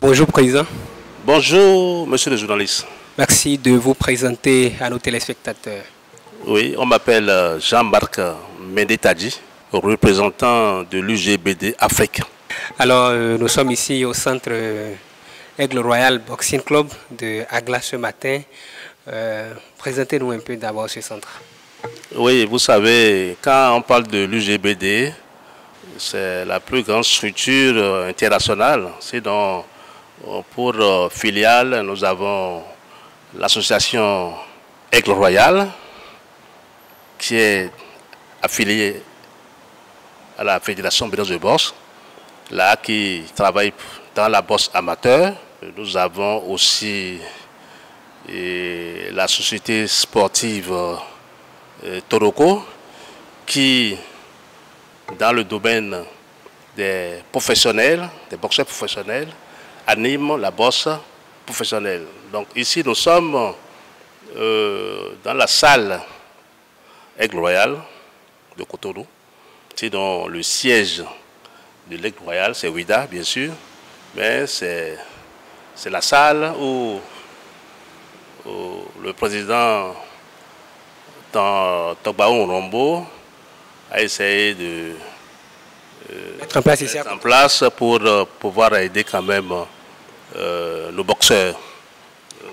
Bonjour Président. Bonjour Monsieur le journaliste. Merci de vous présenter à nos téléspectateurs. Oui, on m'appelle Jean-Marc Mendetadji, représentant de l'UGBD Afrique. Alors nous sommes ici au centre Aigle Royal Boxing Club de Agla ce matin. Présentez-nous un peu d'abord ce centre. Oui, vous savez, quand on parle de l'UGBD, c'est la plus grande structure internationale. Sinon, pour filiale, nous avons l'association Aigle Royal, qui est affiliée à la Fédération béninoise de boxe, là qui travaille dans la boxe amateur. Nous avons aussi la société sportive Toroko, qui, dans le domaine des professionnels, des boxeurs professionnels, anime la boxe professionnelle. Donc ici, nous sommes dans la salle Aigle Royal de Cotonou. Sinon, le siège de l'Aigle Royal, c'est Ouida, bien sûr, mais c'est la salle où le président Togbaou Rombo a essayé de mettre en place pour pouvoir aider quand même nos boxeurs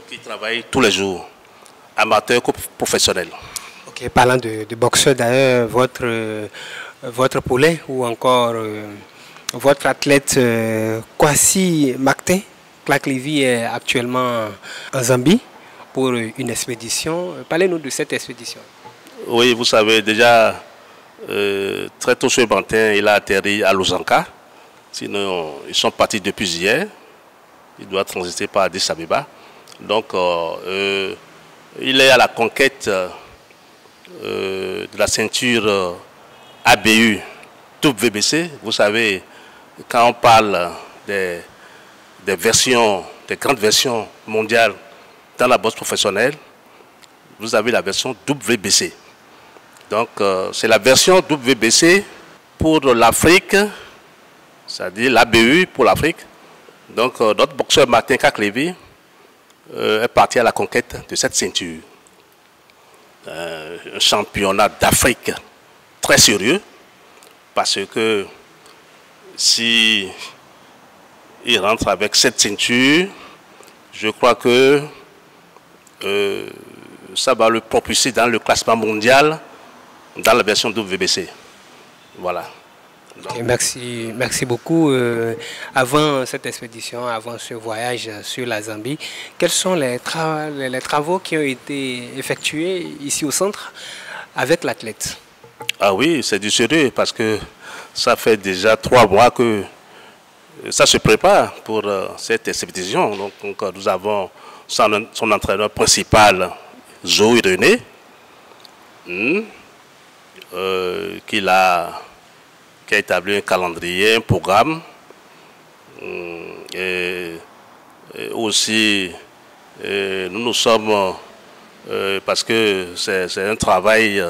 qui travaillent tous les jours, amateurs comme professionnels. Ok, parlant de boxeurs d'ailleurs, votre poulet ou encore votre athlète Kwasi Martin Claque-Lévy est actuellement en Zambie pour une expédition. Parlez-nous de cette expédition. Oui, vous savez, déjà, très tôt ce matin, il a atterri à Lusaka. Sinon, ils sont partis depuis hier. Il doit transiter par Addis Abeba. Donc, il est à la conquête de la ceinture ABU WBC. Vous savez, quand on parle des versions, des grandes versions mondiales dans la boxe professionnelle, vous avez la version WBC. Donc, c'est la version WBC pour l'Afrique, c'est-à-dire l'ABU pour l'Afrique. Donc, notre boxeur Martin Claque-Lévy est parti à la conquête de cette ceinture. Un championnat d'Afrique très sérieux, parce que si il rentre avec cette ceinture, je crois que ça va le propulser dans le classement mondial dans la version WBC. Voilà. Okay, merci beaucoup. Avant cette expédition, avant ce voyage sur la Zambie, quels sont les travaux qui ont été effectués ici au centre avec l'athlète? Ah oui, c'est du sérieux parce que ça fait déjà 3 mois que ça se prépare pour cette expédition. Donc nous avons son entraîneur principal, Zoé René, qui a établi un calendrier, un programme. Et aussi, nous sommes, parce que c'est un travail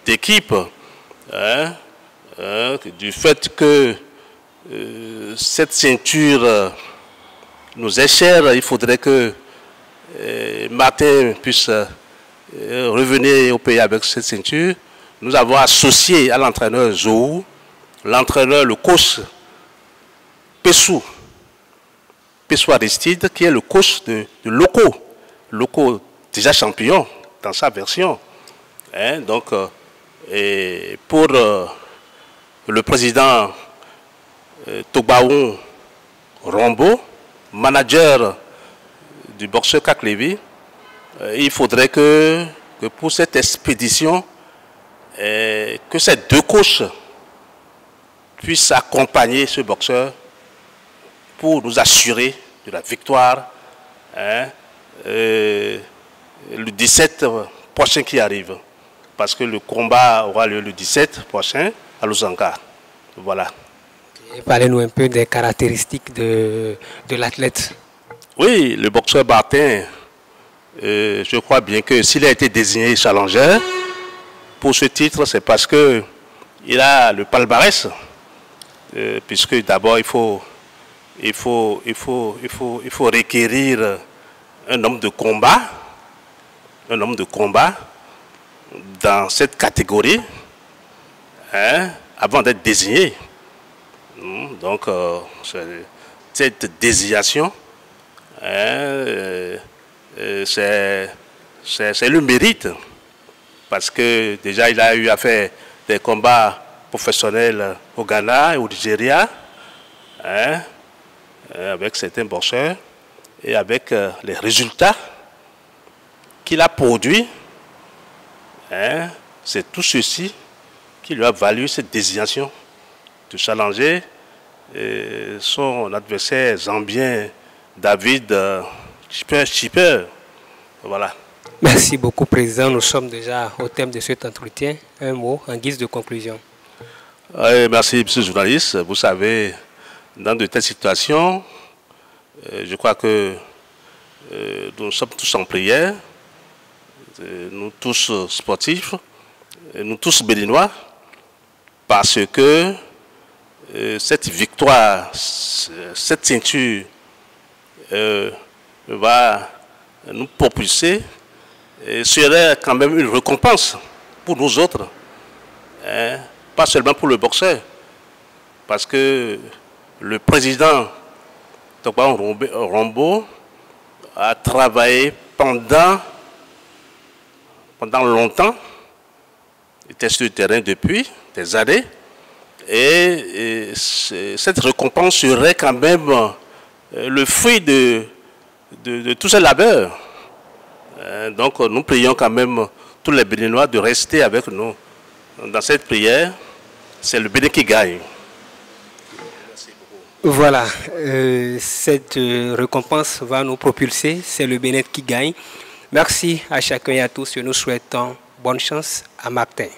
d'équipe, du fait que cette ceinture nous est chère, il faudrait que Martin puisse revenir au pays avec cette ceinture. Nous avons associé à l'entraîneur Zou, l'entraîneur, le coach Pessou Aristide, qui est le coach de Loco, déjà champion dans sa version. Donc, et pour le président Togbaou Rombo, manager du boxeur Claque-Lévy, il faudrait que pour cette expédition, que ces 2 coachs puissent accompagner ce boxeur pour nous assurer de la victoire le 17 prochain qui arrive. Parce que le combat aura lieu le 17 prochain à Lusaka. Voilà. Parlez-nous un peu des caractéristiques de l'athlète. Oui, le boxeur Martin, je crois bien que s'il a été désigné challenger, pour ce titre, c'est parce qu'il a le palmarès, puisque d'abord il faut il faut requérir un homme de combat dans cette catégorie, hein, avant d'être désigné. Donc, cette désignation, hein, c'est le mérite, parce que déjà il a eu à faire des combats professionnels au Ghana et au Nigeria, hein, avec certains boxeurs, et avec les résultats qu'il a produits, hein, c'est tout ceci qui lui a valu cette désignation de challenger son adversaire zambien David Schipper. Voilà. Merci beaucoup, Président. Nous sommes déjà au thème de cet entretien. Un mot en guise de conclusion. Merci, monsieur le journaliste. Vous savez, dans de telles situations, je crois que nous sommes tous en prière, nous tous sportifs, nous tous béninois, parce que cette victoire, cette ceinture va nous propulser et serait quand même une récompense pour nous autres, hein, pas seulement pour le boxeur, parce que le président Tokwa Rombo a travaillé pendant longtemps, il était sur le terrain depuis des années, et cette récompense serait quand même le fruit de tous ces labeurs. Donc nous prions quand même tous les Béninois de rester avec nous dans cette prière. C'est le Bénin qui gagne. Voilà, cette récompense va nous propulser, c'est le Bénin qui gagne. Merci à chacun et à tous et nous souhaitons bonne chance à Martin.